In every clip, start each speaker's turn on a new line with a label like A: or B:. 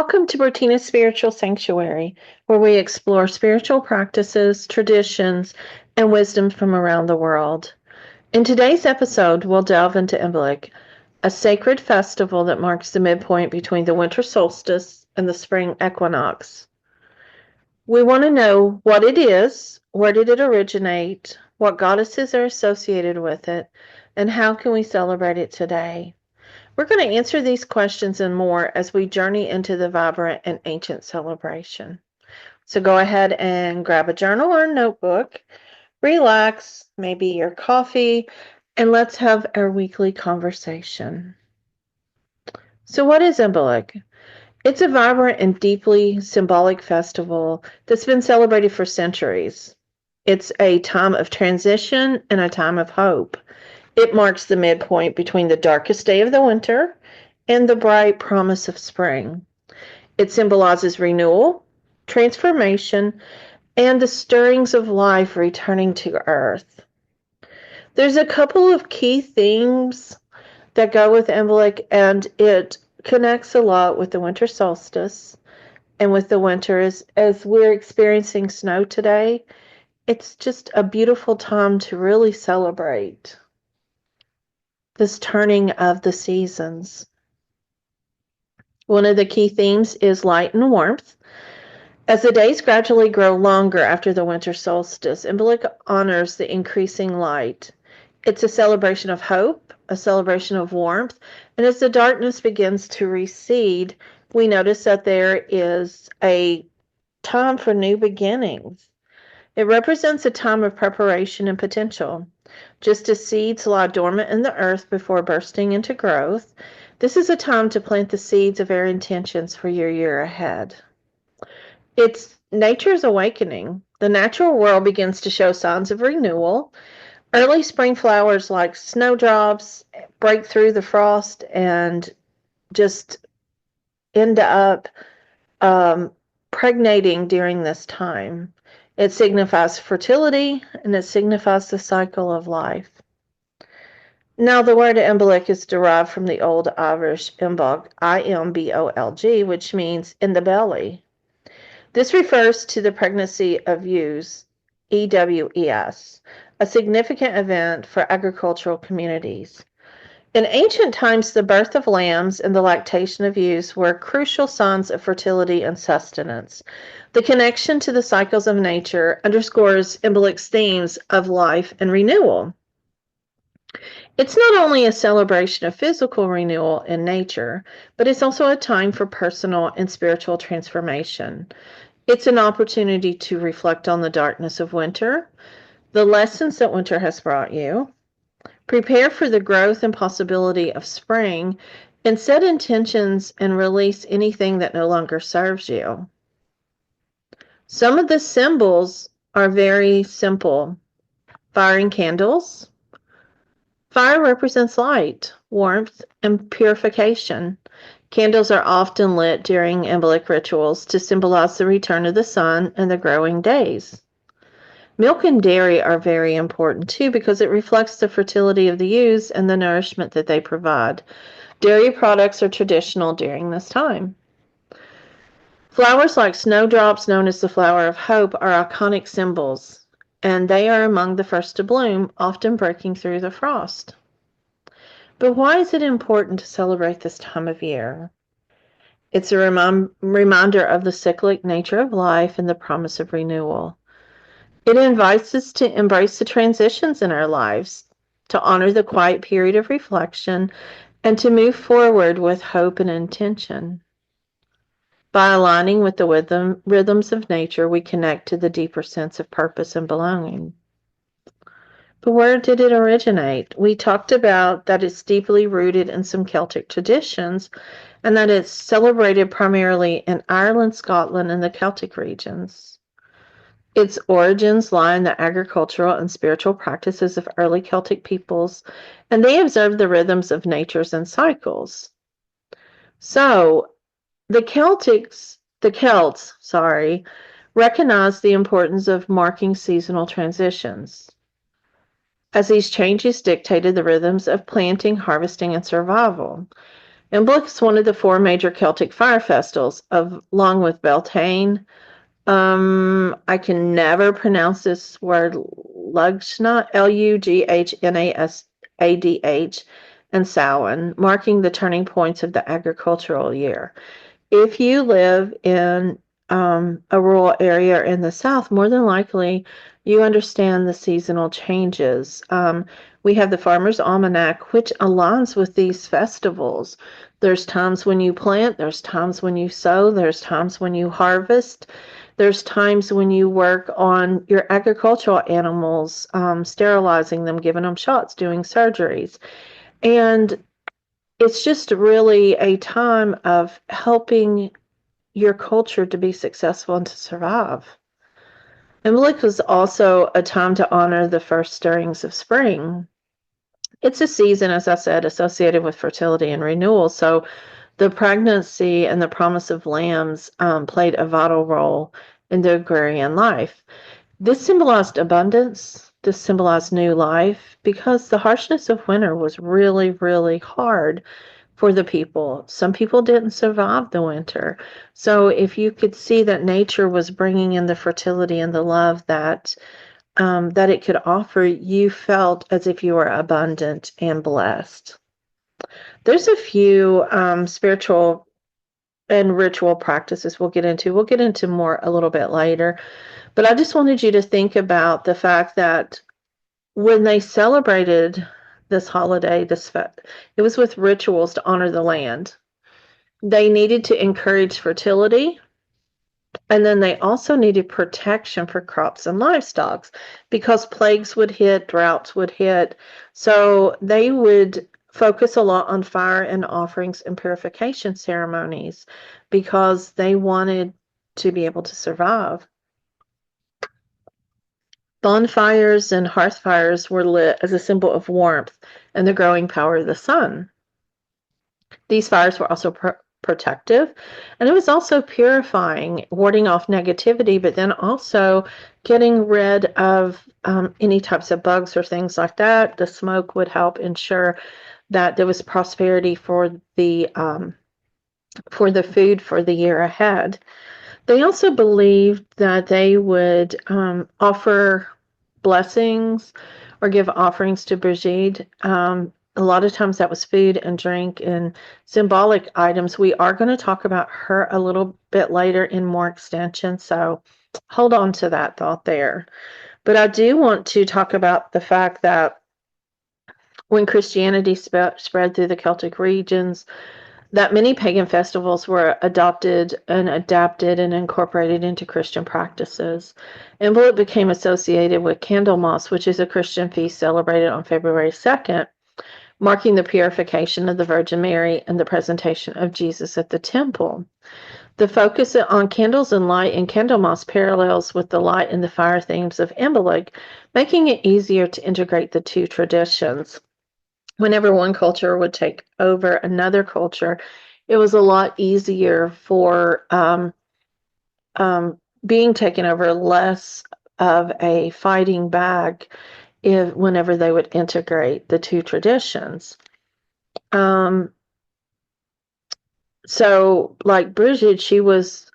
A: Welcome to Bertina's Spiritual Sanctuary, where we explore spiritual practices, traditions, and wisdom from around the world. In today's episode, we'll delve into Imbolc, a sacred festival that marks the midpoint between the winter solstice and the spring equinox. We want to know what it is, where did it originate, what goddesses are associated with it, and how can we celebrate it today? We're going to answer these questions and more as we journey into the vibrant and ancient celebration. So go ahead and grab a journal or a notebook, relax, maybe your coffee, and let's have our weekly conversation. So what is Imbolc? It's a vibrant and deeply symbolic festival that's been celebrated for centuries. It's a time of transition and a time of hope. It marks the midpoint between the darkest day of the winter and the bright promise of spring. It symbolizes renewal, transformation, and the stirrings of life returning to earth. There's a couple of key themes that go with Imbolc, and it connects a lot with the winter solstice and with the winter. As we're experiencing snow today, it's just a beautiful time to really celebrate this turning of the seasons. One of the key themes is light and warmth. As the days gradually grow longer after the winter solstice, Imbolc honors the increasing light. It's a celebration of hope, a celebration of warmth, and as the darkness begins to recede, we notice that there is a time for new beginnings. It represents a time of preparation and potential. Just as seeds lie dormant in the earth before bursting into growth, this is a time to plant the seeds of our intentions for your year ahead. It's nature's awakening. The natural world begins to show signs of renewal. Early spring flowers like snowdrops break through the frost and just end up pregnating during this time. It signifies fertility, and it signifies the cycle of life. Now, the word Imbolc is derived from the Old Irish Imbolc, I-M-B-O-L-G, which means in the belly. This refers to the pregnancy of ewes, E-W-E-S, a significant event for agricultural communities. In ancient times, the birth of lambs and the lactation of ewes were crucial signs of fertility and sustenance. The connection to the cycles of nature underscores Imbolc's themes of life and renewal. It's not only a celebration of physical renewal in nature, but it's also a time for personal and spiritual transformation. It's an opportunity to reflect on the darkness of winter, the lessons that winter has brought you, prepare for the growth and possibility of spring, and set intentions and release anything that no longer serves you. Some of the symbols are very simple. Firing candles. Fire represents light, warmth, and purification. Candles are often lit during Imbolc rituals to symbolize the return of the sun and the growing days. Milk and dairy are very important too because it reflects the fertility of the ewes and the nourishment that they provide. Dairy products are traditional during this time. Flowers like snowdrops, known as the flower of hope, are iconic symbols, and they are among the first to bloom, often breaking through the frost. But why is it important to celebrate this time of year? It's a reminder of the cyclic nature of life and the promise of renewal. It invites us to embrace the transitions in our lives, to honor the quiet period of reflection, and to move forward with hope and intention. By aligning with the rhythms of nature, we connect to the deeper sense of purpose and belonging. But where did it originate? We talked about that it's deeply rooted in some Celtic traditions, and that it's celebrated primarily in Ireland, Scotland, and the Celtic regions. Its origins lie in the agricultural and spiritual practices of early Celtic peoples, and they observed the rhythms of natures and cycles. So, the Celts, recognized the importance of marking seasonal transitions, as these changes dictated the rhythms of planting, harvesting, and survival. Imbolc is one of the 4 major Celtic fire festivals, along with Beltane. I can never pronounce this word, Lughnasadh, Lughnasadh, and Samhain, marking the turning points of the agricultural year. If you live in a rural area in the South, more than likely you understand the seasonal changes. We have the Farmer's Almanac, which aligns with these festivals. There's times when you plant, there's times when you sow, there's times when you harvest, there's times when you work on your agricultural animals, sterilizing them, giving them shots, doing surgeries. And it's just really a time of helping your culture to be successful and to survive. Imbolc was also a time to honor the first stirrings of spring. It's a season, as I said, associated with fertility and renewal. So the pregnancy and the promise of lambs played a vital role in the agrarian life. This symbolized abundance. This symbolized new life because the harshness of winter was really, really hard for the people. Some people didn't survive the winter. So if you could see that nature was bringing in the fertility and the love that it could offer, you felt as if you were abundant and blessed. There's a few spiritual and ritual practices we'll get into. We'll get into more a little bit later. But I just wanted you to think about the fact that when they celebrated this holiday, it was with rituals to honor the land. They needed to encourage fertility, and then they also needed protection for crops and livestock because plagues would hit, droughts would hit. So they would focus a lot on fire and offerings and purification ceremonies because they wanted to be able to survive. Bonfires and hearth fires were lit as a symbol of warmth and the growing power of the sun. These fires were also protective, and it was also purifying, warding off negativity, but then also getting rid of any types of bugs or things like that. The smoke would help ensure that there was prosperity for the food for the year ahead. They also believed that they would offer blessings or give offerings to Brigid. A lot of times that was food and drink and symbolic items. We are going to talk about her a little bit later in more extension, so hold on to that thought there. But I do want to talk about the fact that when Christianity spread through the Celtic regions, that many pagan festivals were adopted and adapted and incorporated into Christian practices. Imbolc became associated with Candlemas, which is a Christian feast celebrated on February 2nd, marking the purification of the Virgin Mary and the presentation of Jesus at the temple. The focus on candles and light in Candlemas parallels with the light and the fire themes of Imbolc, making it easier to integrate the two traditions. Whenever one culture would take over another culture, it was a lot easier for being taken over, less of a fighting back whenever they would integrate the two traditions. So, like Brigid, she was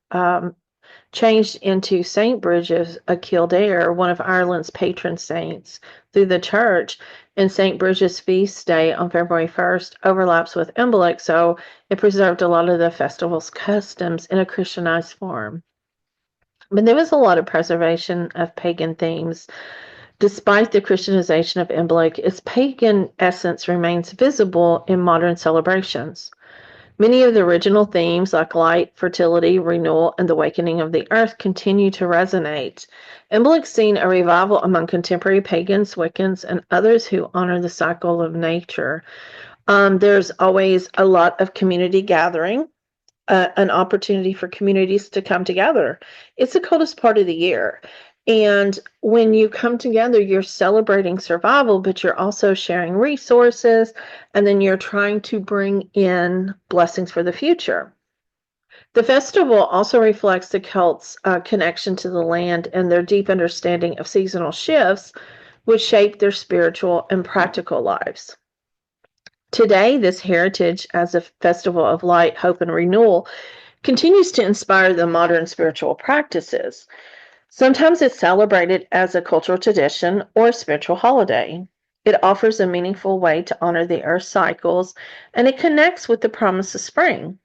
A: changed into Saint Brigid of Kildare, one of Ireland's patron saints, through the church. And Saint Brigid's feast day on February 1st overlaps with Imbolc, so it preserved a lot of the festival's customs in a Christianized form. But there was a lot of preservation of pagan themes. Despite the Christianization of Imbolc, its pagan essence remains visible in modern celebrations. Many of the original themes, like light, fertility, renewal, and the awakening of the earth, continue to resonate. Imbolc's seen a revival among contemporary pagans, Wiccans, and others who honor the cycle of nature. There's always a lot of community gathering, an opportunity for communities to come together. It's the coldest part of the year. And when you come together, you're celebrating survival, but you're also sharing resources, and then you're trying to bring in blessings for the future. The festival also reflects the Celts' connection to the land and their deep understanding of seasonal shifts, which shape their spiritual and practical lives. Today, this heritage as a festival of light, hope, and renewal continues to inspire the modern spiritual practices. Sometimes it's celebrated as a cultural tradition or a spiritual holiday. It offers a meaningful way to honor the earth's cycles, and it connects with the promise of spring.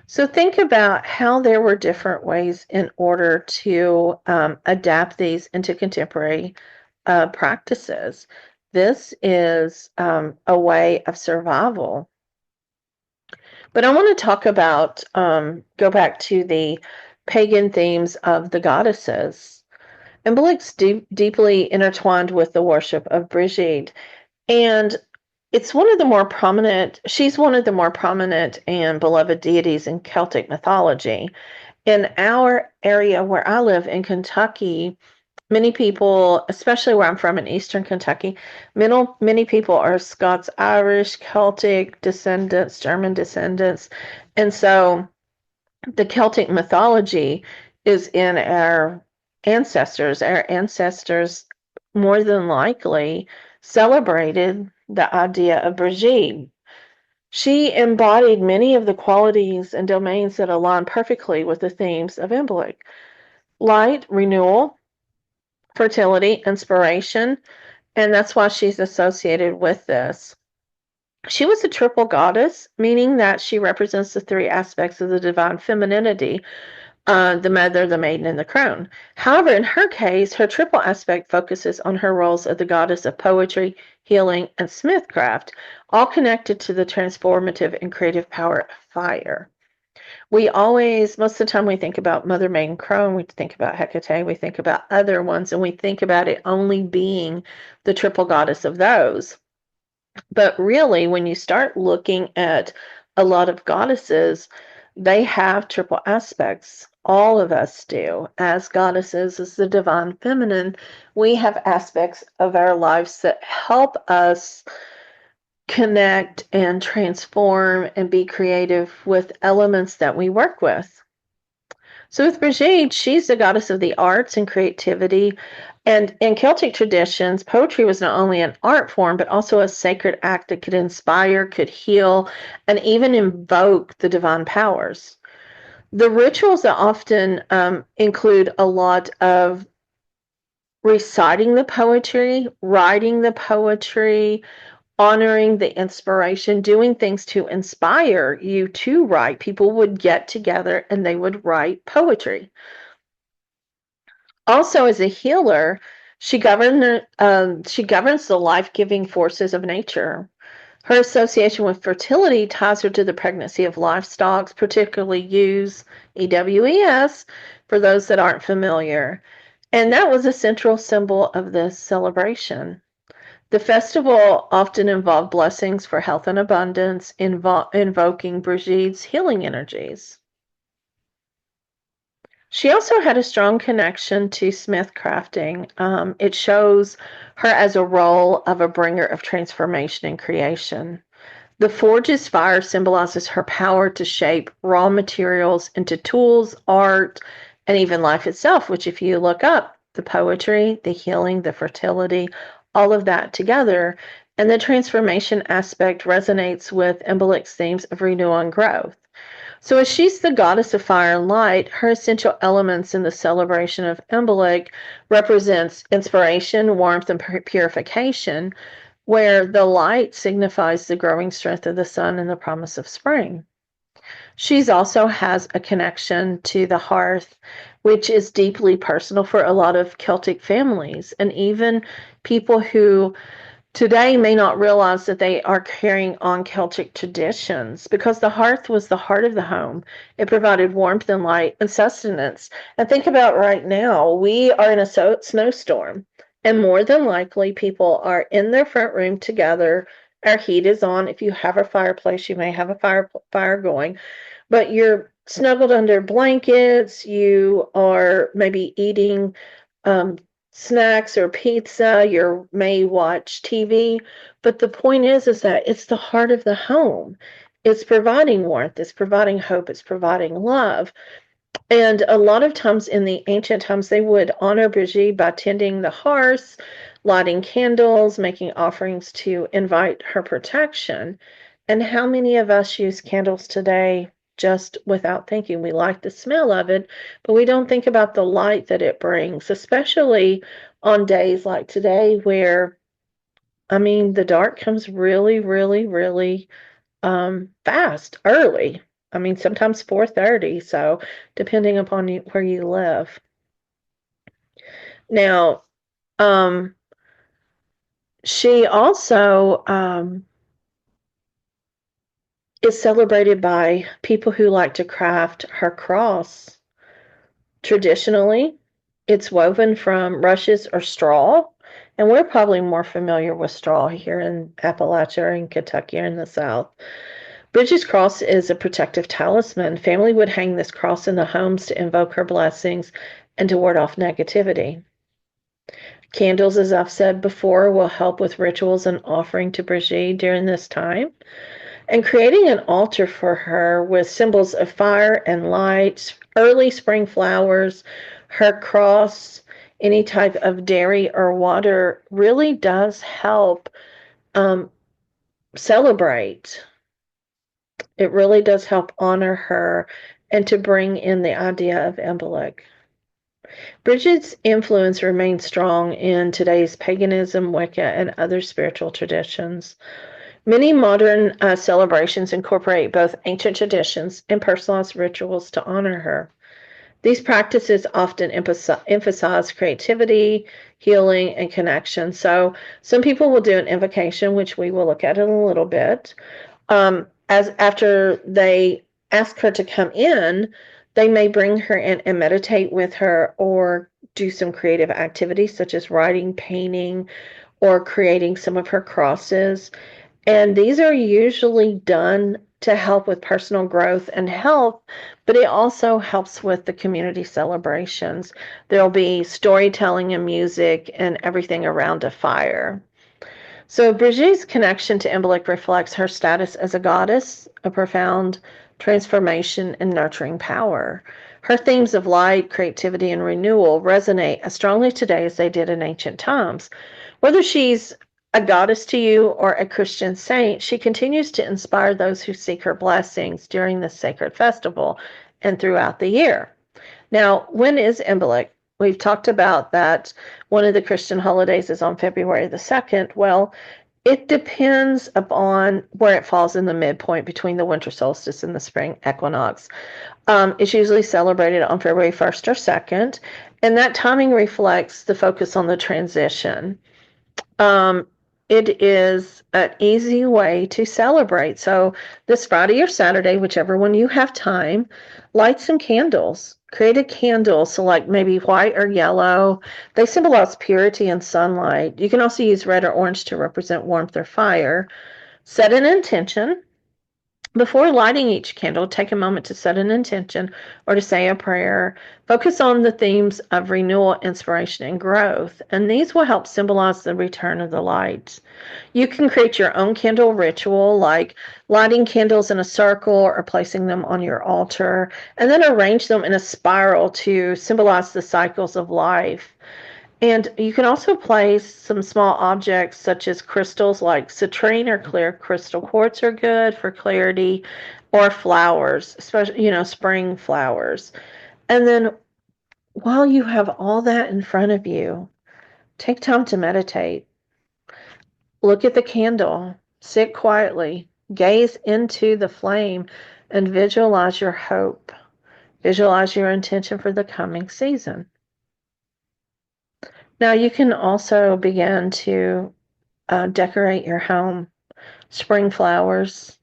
A: So think about how there were different ways in order to adapt these into contemporary practices. This is a way of survival. But I want to talk about, go back to the pagan themes of the goddesses. Imbolc's deeply intertwined with the worship of Brigid, and it's one of the more prominent, she's one of the more prominent and beloved deities in Celtic mythology. In our area where I live in Kentucky, many people, especially where I'm from in eastern Kentucky, many people are Scots, Irish, Celtic descendants, German descendants. And so the Celtic mythology is in our ancestors. Our ancestors more than likely celebrated the idea of Brigid. She embodied many of the qualities and domains that align perfectly with the themes of Imbolc: light, renewal, fertility, inspiration, and that's why she's associated with this. She was a triple goddess, meaning that she represents the three aspects of the divine femininity, the mother, the maiden, and the crone. However, in her case, her triple aspect focuses on her roles as the goddess of poetry, healing, and smithcraft, all connected to the transformative and creative power of fire. We always, most of the time, we think about Mother Maiden Crone, we think about Hecate, we think about other ones, and we think about it only being the triple goddess of those. But really, when you start looking at a lot of goddesses, they have triple aspects. All of us do. As goddesses, as the divine feminine, we have aspects of our lives that help us connect and transform and be creative with elements that we work with. So with Brigid, she's the goddess of the arts and creativity. And in Celtic traditions, poetry was not only an art form, but also a sacred act that could inspire, could heal, and even invoke the divine powers. The rituals that often include a lot of reciting the poetry, writing the poetry, honoring the inspiration, doing things to inspire you to write. People would get together and they would write poetry. Also, as a healer, she governs the life-giving forces of nature. Her association with fertility ties her to the pregnancy of livestock, particularly ewes, EWES, for those that aren't familiar. And that was a central symbol of this celebration. The festival often involved blessings for health and abundance, invoking Brigid's healing energies. She also had a strong connection to smith crafting. It shows her as a role of a bringer of transformation and creation. The forge's fire symbolizes her power to shape raw materials into tools, art, and even life itself, which, if you look up the poetry, the healing, the fertility, all of that together, and the transformation aspect resonates with Imbolc's themes of renewal and growth. So, as she's the goddess of fire and light, her essential elements in the celebration of Imbolc represents inspiration, warmth, and purification, where the light signifies the growing strength of the sun and the promise of spring. She's also has a connection to the hearth, which is deeply personal for a lot of Celtic families, and even people who today may not realize that they are carrying on Celtic traditions, because the hearth was the heart of the home. It provided warmth and light and sustenance. And think about right now, we are in a snowstorm, and more than likely people are in their front room together. Our heat is on. If you have a fireplace, you may have a fire going, but you're snuggled under blankets. You are maybe eating snacks or pizza. You may watch TV, but the point is that it's the heart of the home. It's providing warmth, it's providing hope, it's providing love. And a lot of times in the ancient times, they would honor Brigid by tending the hearth, lighting candles, making offerings to invite her protection. And how many of us use candles today just without thinking? We like the smell of it, but we don't think about the light that it brings, especially on days like today where, the dark comes really, really, really fast, early. Sometimes 4:30, so depending upon where you live. Now, she also is celebrated by people who like to craft her cross. Traditionally, it's woven from rushes or straw, and we're probably more familiar with straw here in Appalachia or in Kentucky or in the South. Brigid's cross is a protective talisman. Family would hang this cross in the homes to invoke her blessings and to ward off negativity. Candles, as I've said before, will help with rituals and offering to Brigid during this time. And creating an altar for her with symbols of fire and light, early spring flowers, her cross, any type of dairy or water really does help celebrate. It really does help honor her and to bring in the idea of Imbolc. Brigid's influence remains strong in today's paganism, Wicca, and other spiritual traditions. Many modern celebrations incorporate both ancient traditions and personalized rituals to honor her. These practices often emphasize creativity, healing, and connection. So, some people will do an invocation, which we will look at in a little bit. As after they ask her to come in, they may bring her in and meditate with her or do some creative activities such as writing, painting, or creating some of her crosses. And these are usually done to help with personal growth and health, but it also helps with the community celebrations. There'll be storytelling and music and everything around a fire. So Brigid's connection to Imbolc reflects her status as a goddess, a profound transformation and nurturing power. Her themes of light, creativity, and renewal resonate as strongly today as they did in ancient times. Whether she's a goddess to you or a Christian saint, she continues to inspire those who seek her blessings during this sacred festival and throughout the year. Now, when is Imbolc? We've talked about that one of the Christian holidays is on February the 2nd. Well, it depends upon where it falls in the midpoint between the winter solstice and the spring equinox. It's usually celebrated on February 1st or 2nd, and that timing reflects the focus on the transition. It is an easy way to celebrate. So this Friday or Saturday, whichever one you have time, light some candles. Create a candle, so like maybe white or yellow. They symbolize purity and sunlight. You can also use red or orange to represent warmth or fire. Set an intention. Before lighting each candle, take a moment to set an intention or to say a prayer. Focus on the themes of renewal, inspiration, and growth, and these will help symbolize the return of the light. You can create your own candle ritual, like lighting candles in a circle or placing them on your altar, and then arrange them in a spiral to symbolize the cycles of life. And you can also place some small objects such as crystals like citrine or clear crystal quartz are good for clarity, or flowers, especially, spring flowers. And then while you have all that in front of you, take time to meditate. Look at the candle, sit quietly, gaze into the flame, and visualize your hope. Visualize your intention for the coming season. Now you can also begin to decorate your home. Spring flowers,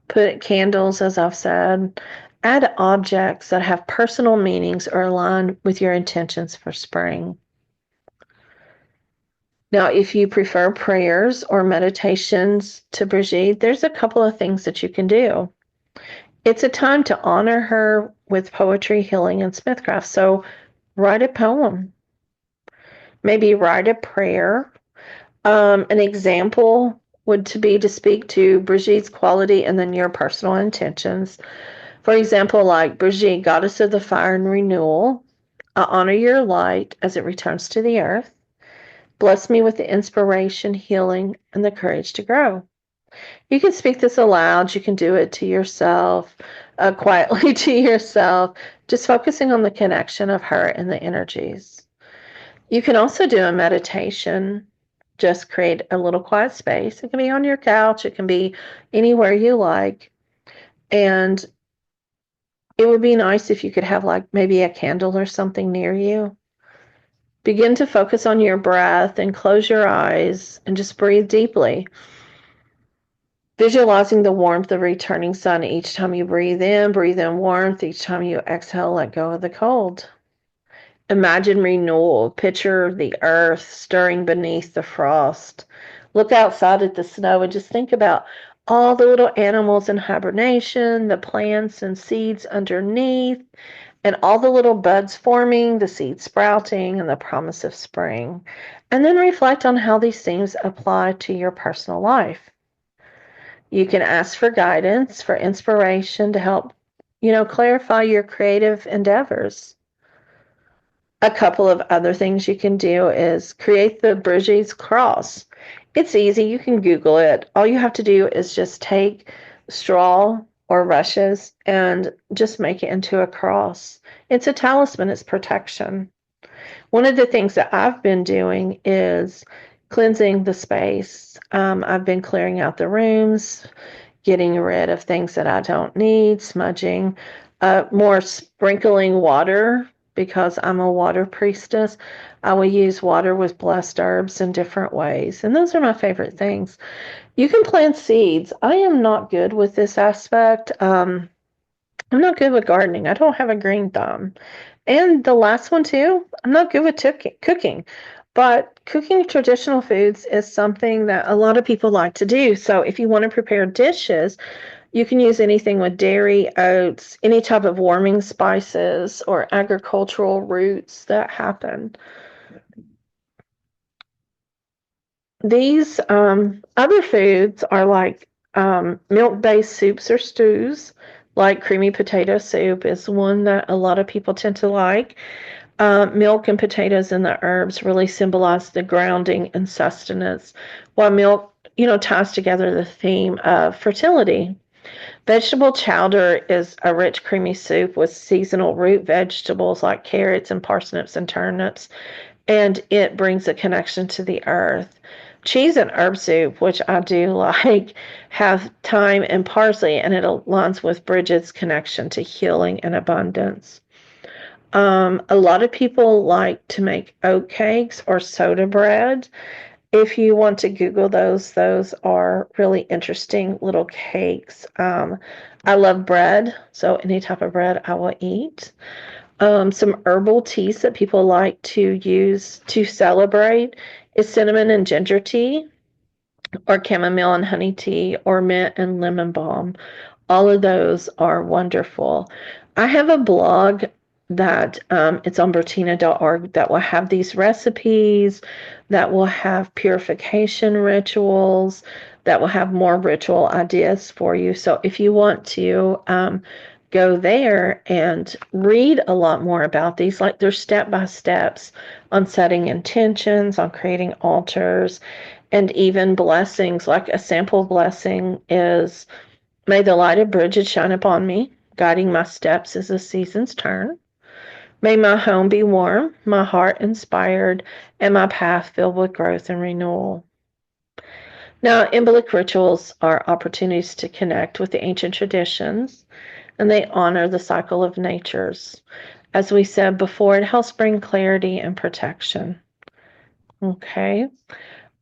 A: put candles, as I've said. Add objects that have personal meanings or align with your intentions for spring. Now, if you prefer prayers or meditations to Brigid, there's a couple of things that you can do. It's a time to honor her with poetry, healing, and smithcraft. So write a poem. Maybe write a prayer. An example would to be to speak to Brigid's quality and then your personal intentions. For example, like Brigid, goddess of the fire and renewal, I honor your light as it returns to the earth. Bless me with the inspiration, healing, and the courage to grow. You can speak this aloud. You can do it to yourself, quietly to yourself, just focusing on the connection of her and the energies. You can also do a meditation. Just create a little quiet space. It can be on your couch. It can be anywhere you like. And it would be nice if you could have like maybe a candle or something near you. Begin to focus on your breath and close your eyes and just breathe deeply. Visualizing the warmth of returning sun each time you breathe in warmth. Each time you exhale, let go of the cold. Imagine renewal. Picture the earth stirring beneath the frost. Look outside at the snow and just think about all the little animals in hibernation, the plants and seeds underneath, and all the little buds forming, the seeds sprouting, and the promise of spring. And then reflect on how these things apply to your personal life. You can ask for guidance, for inspiration to help, clarify your creative endeavors. A couple of other things you can do is create the Brigid's cross. It's easy. You can Google it. All you have to do is just take straw or rushes and just make it into a cross. It's a talisman. It's protection. One of the things that I've been doing is cleansing the space. I've been clearing out the rooms, getting rid of things that I don't need, smudging, more sprinkling water because I'm a water priestess. I will use water with blessed herbs in different ways. And those are my favorite things. You can plant seeds. I am not good with this aspect. I'm not good with gardening. I don't have a green thumb. And the last one, too, I'm not good with cooking. But cooking traditional foods is something that a lot of people like to do. So if you want to prepare dishes, you can use anything with dairy, oats, any type of warming spices or agricultural roots that happen. These other foods are like milk-based soups or stews, like creamy potato soup is one that a lot of people tend to like. Milk and potatoes and the herbs really symbolize the grounding and sustenance, while milk, ties together the theme of fertility. Vegetable chowder is a rich, creamy soup with seasonal root vegetables like carrots and parsnips and turnips, and it brings a connection to the earth. Cheese and herb soup, which I do like, have thyme and parsley, and it aligns with Brigid's connection to healing and abundance. A lot of people like to make oat cakes or soda bread. If you want to Google those are really interesting little cakes. I love bread, so any type of bread I will eat. Some herbal teas that people like to use to celebrate is cinnamon and ginger tea, or chamomile and honey tea, or mint and lemon balm. All of those are wonderful. I have a blog that it's on bertina.org that will have these recipes, that will have purification rituals, that will have more ritual ideas for you. So if you want to go there and read a lot more about these, like there's step by steps on setting intentions, on creating altars, and even blessings. Like a sample blessing is, may the light of Brigid shine upon me, guiding my steps as the seasons turn. May my home be warm, my heart inspired, and my path filled with growth and renewal. Now, Imbolc rituals are opportunities to connect with the ancient traditions, and they honor the cycle of natures. As we said before, it helps bring clarity and protection. Okay.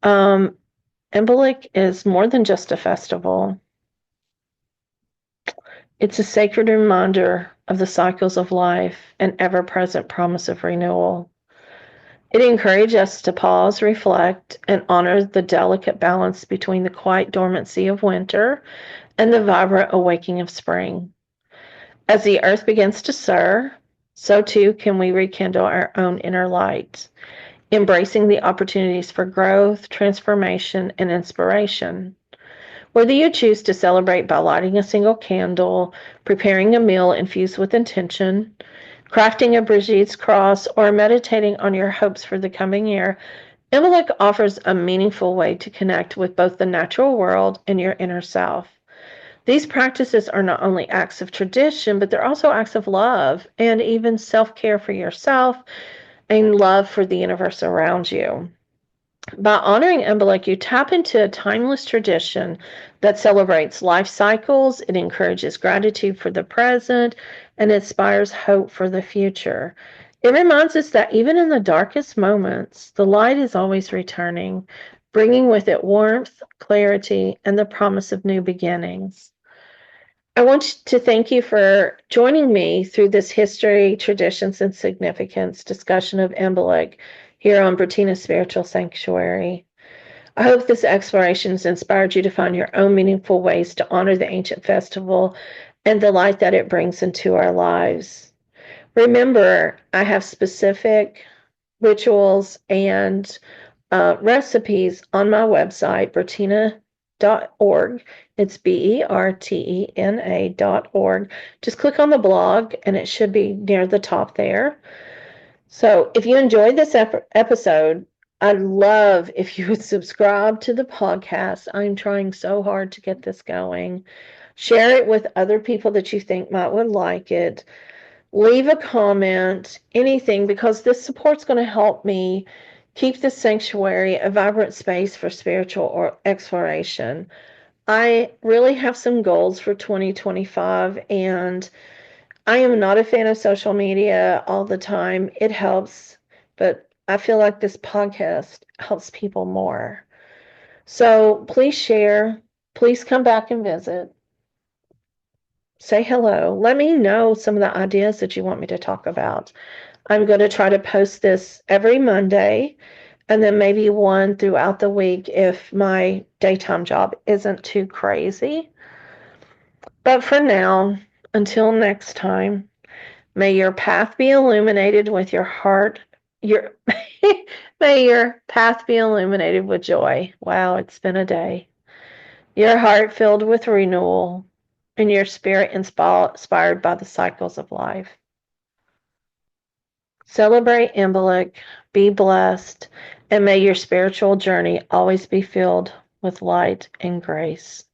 A: Imbolc is more than just a festival. It's a sacred reminder of the cycles of life and ever-present promise of renewal. It encourages us to pause, reflect, and honor the delicate balance between the quiet dormancy of winter and the vibrant awakening of spring. As the earth begins to stir, so too can we rekindle our own inner light, embracing the opportunities for growth, transformation, and inspiration. Whether you choose to celebrate by lighting a single candle, preparing a meal infused with intention, crafting a Brigid's cross, or meditating on your hopes for the coming year, Imbolc offers a meaningful way to connect with both the natural world and your inner self. These practices are not only acts of tradition, but they're also acts of love and even self-care for yourself and love for the universe around you. By honoring Imbolc, you tap into a timeless tradition that celebrates life cycles, it encourages gratitude for the present, and inspires hope for the future. It reminds us that even in the darkest moments, the light is always returning, bringing with it warmth, clarity, and the promise of new beginnings. I want to thank you for joining me through this history, traditions, and significance discussion of Imbolc here on Bertina's Spiritual Sanctuary. I hope this exploration has inspired you to find your own meaningful ways to honor the ancient festival and the light that it brings into our lives. Remember, I have specific rituals and recipes on my website, Bertina.org. It's BERTENA.org. Just click on the blog and it should be near the top there. So if you enjoyed this episode, I'd love if you would subscribe to the podcast. I'm trying so hard to get this going. Share it with other people that you think would like it. Leave a comment, anything, because this support's going to help me keep the sanctuary a vibrant space for spiritual exploration. I really have some goals for 2025, and I am not a fan of social media all the time. It helps, but I feel like this podcast helps people more. So please share. Please come back and visit. Say hello. Let me know some of the ideas that you want me to talk about. I'm going to try to post this every Monday and then maybe one throughout the week if my daytime job isn't too crazy. But for now, until next time, may your path be illuminated with your heart. May your path be illuminated with joy. Wow, it's been a day. Your heart filled with renewal and your spirit inspired by the cycles of life. Celebrate Imbolc, be blessed, and may your spiritual journey always be filled with light and grace.